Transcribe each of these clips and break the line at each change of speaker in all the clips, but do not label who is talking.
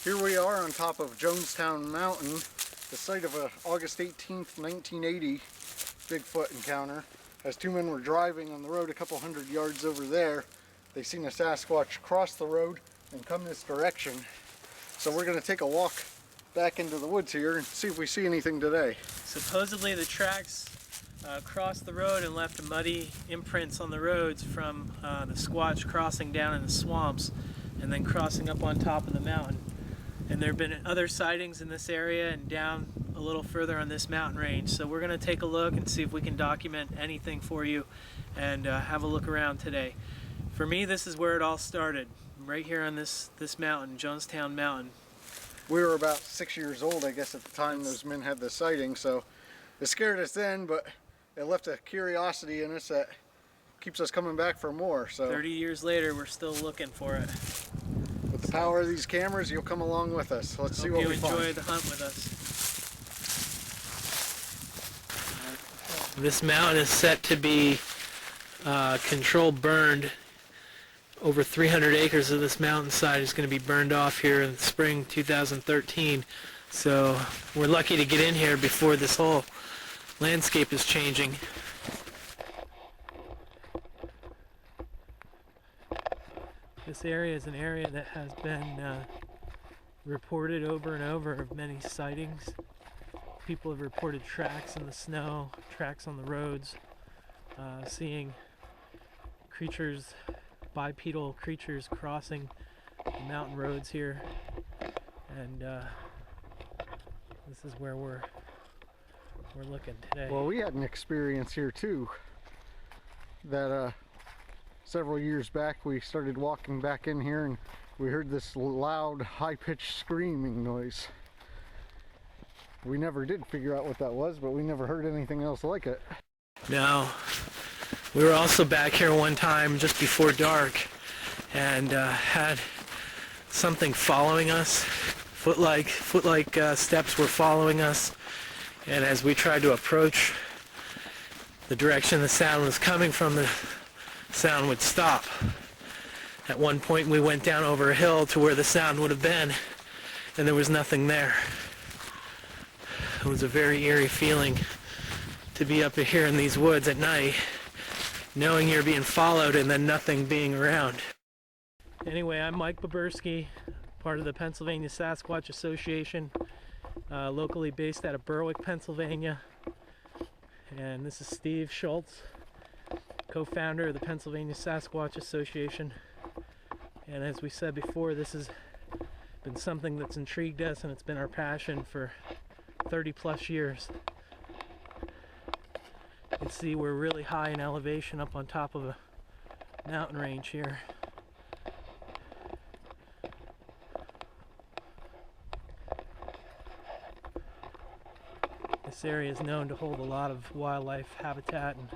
Here we are on top of Jonestown Mountain, the site of a August 18th, 1980 Bigfoot encounter. As two men were driving on the road a couple hundred yards over there, they seen a Sasquatch cross the road and come this direction. So we're going to take a walk back into the woods here and see if we see anything today.
Supposedly the tracks crossed the road and left muddy imprints on the roads from the Squatch crossing down in the swamps and then crossing up on top of the mountain. And there have been other sightings in this area and down a little further on this mountain range. So we're going to take a look and see if we can document anything for you and have a look around today. For me, this is where it all started, right here on this mountain, Jonestown Mountain.
We were about 6 years old, I guess, at the time those men had the sighting, so it scared us then, but it left a curiosity in us that keeps us coming back for more. So
30 years later, we're still looking for it.
With the power of these cameras, you'll come along with us. Let's see what we find.
Hope you enjoy the hunt with us. This mountain is set to be controlled burned. Over 300 acres of this mountainside is going to be burned off here in spring 2013. So we're lucky to get in here before this whole landscape is changing. This area is an area that has been reported over and over of many sightings. People have reported tracks in the snow, tracks on the roads, seeing creatures, bipedal creatures crossing the mountain roads here, and this is where we're looking today.
Well, we had an experience here too. That several years back, we started walking back in here and we heard this loud, high-pitched screaming noise. We never did figure out what that was, but we never heard anything else like it.
No. We were also back here one time just before dark and had something following us. Foot-like steps were following us, and as we tried to approach the direction the sound was coming from, the sound would stop. At one point we went down over a hill to where the sound would have been, and there was nothing there. It was a very eerie feeling to be up here in these woods at night, knowing you're being followed and then nothing being around. Anyway, I'm Mike Babursky, part of the Pennsylvania Sasquatch Association, locally based out of Berwick, Pennsylvania. And this is Steve Schultz, co-founder of the Pennsylvania Sasquatch Association. And as we said before, this has been something that's intrigued us, and it's been our passion for 30 plus years. You can see we're really high in elevation up on top of a mountain range here. This area is known to hold a lot of wildlife habitat and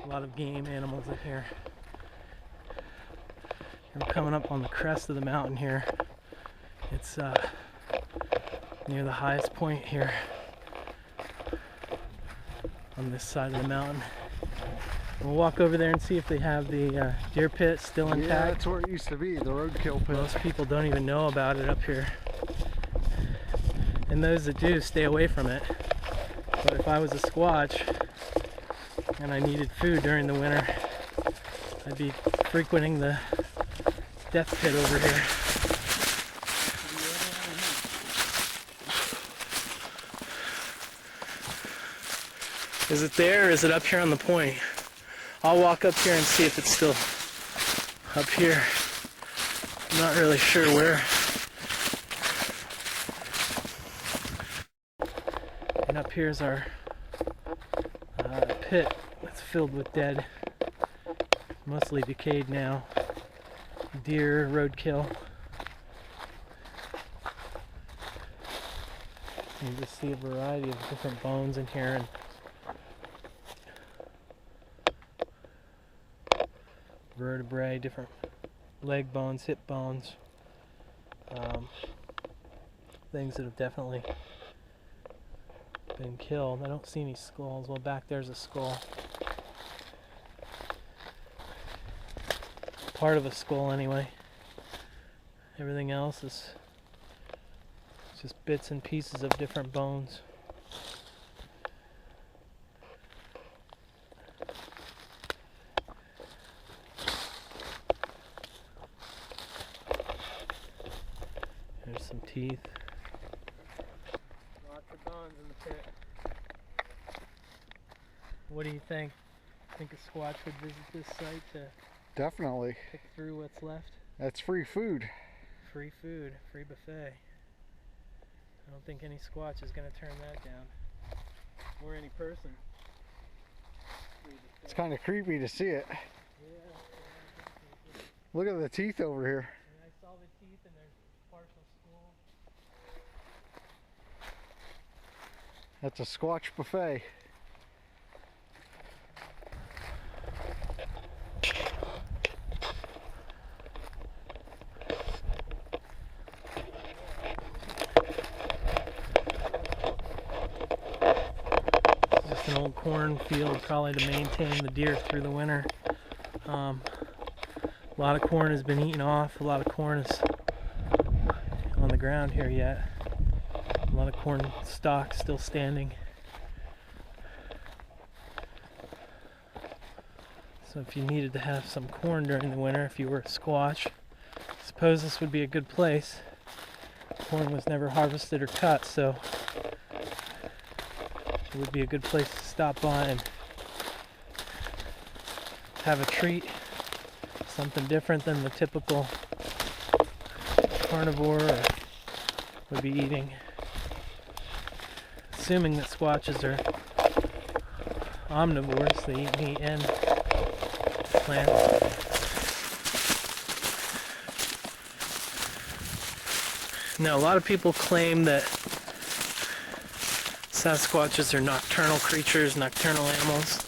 a lot of game animals in here. We're coming up on the crest of the mountain here. It's near the highest point here on this side of the mountain. We'll walk over there and see if they have the deer pit still intact.
Yeah, that's where it used to be, the roadkill pit.
Most people don't even know about it up here. And those that do, stay away from it. But if I was a Squatch and I needed food during the winter, I'd be frequenting the death pit over here. Is it there, or is it up here on the point? I'll walk up here and see if it's still up here. I'm not really sure where. And up here is our pit that's filled with dead, mostly decayed now, deer, roadkill. You can just see a variety of different bones in here, and vertebrae, different leg bones, hip bones, things that have definitely been killed. I don't see any skulls. Well, back there's a skull. Part of a skull anyway. Everything else is Just bits and pieces of different bones. There's some teeth. Lots of bones in the pit. What do you think? Think a Squatch would visit this site to
Definitely.
pick through what's left?
That's free food.
Free food, free buffet. I don't think any Squatch is going to turn that down. Or any person.
It's kind of creepy to see it.
Yeah.
Look at the teeth over here.
And I saw the teeth and there's partial skull.
That's a Squatch buffet.
Just an old cornfield, probably to maintain the deer through the winter. A lot of corn has been eaten off. A lot of corn is on the ground here yet. A lot of corn stalks still standing. So if you needed to have some corn during the winter, if you were a Squatch, I suppose this would be a good place. Corn was never harvested or cut, so it would be a good place to stop by and have a treat. Something different than the typical carnivore would be eating. Assuming that Squatches are omnivores, they eat meat and plants. Now, a lot of people claim that Sasquatches are nocturnal creatures, nocturnal animals,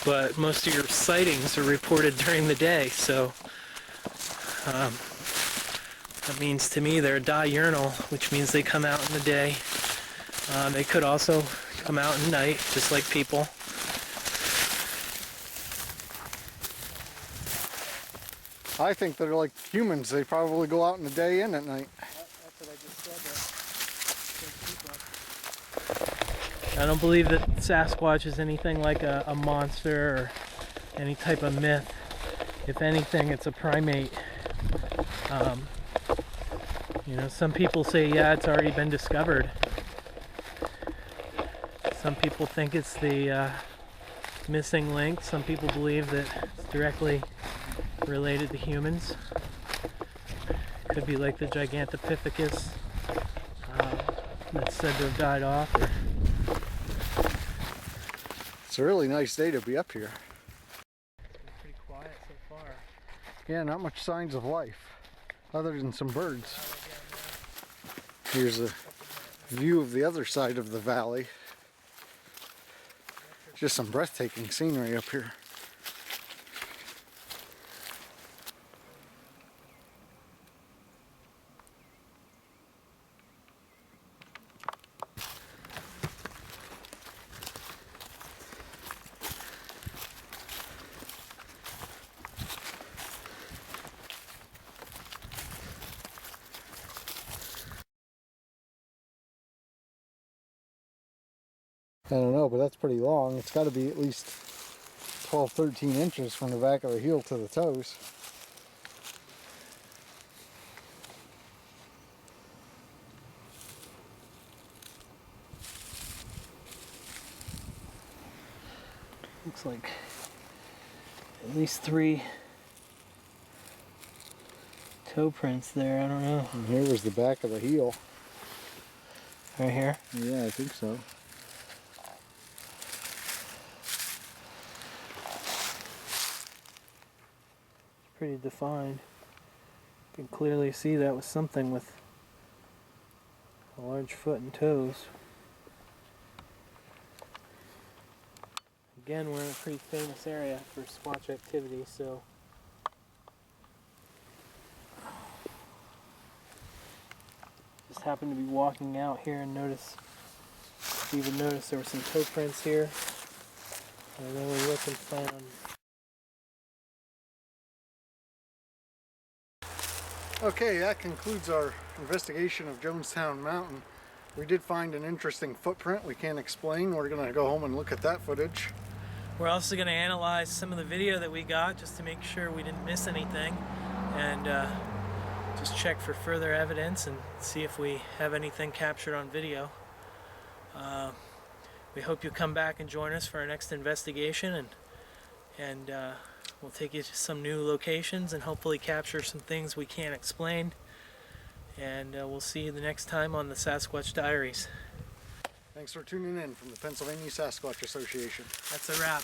but most of your sightings are reported during the day, so that means to me they're diurnal, which means they come out in the day. They could also come out at night, just like people.
I think they're like humans. They probably go out in the day and at night.
That's what I just said. I don't believe that Sasquatch is anything like a monster or any type of myth. If anything, it's a primate. You know, some people say, yeah, it's already been discovered. Some people think it's the missing link. Some people believe that it's directly related to humans. Could be like the Gigantopithecus that's said to have died off.
It's a really nice day to be up here.
It's been pretty quiet so far.
Yeah, not much signs of life, other than some birds. Here's a view of the other side of the valley. Just some breathtaking scenery up here. I don't know, but that's pretty long. It's got to be at least 12, 13 inches from the back of the heel to the toes.
Looks like at least 3 toe prints there. I don't know.
And here was the back of the heel.
Right here?
Yeah, I think so.
Pretty defined. You can clearly see that was something with a large foot and toes. Again, we're in a pretty famous area for Squatch activity, so just happened to be walking out here and even noticed there were some toe prints here. And then we looked and found
Okay, that concludes our investigation of Jonestown Mountain. We did find an interesting footprint we can't explain. We're going to go home and look at that footage.
We're also going to analyze some of the video that we got just to make sure we didn't miss anything, and just check for further evidence and see if we have anything captured on video. We hope you'll come back and join us for our next investigation, and we'll take you to some new locations and hopefully capture some things we can't explain. And we'll see you the next time on the Sasquatch Diaries.
Thanks for tuning in from the Pennsylvania Sasquatch Association.
That's a wrap.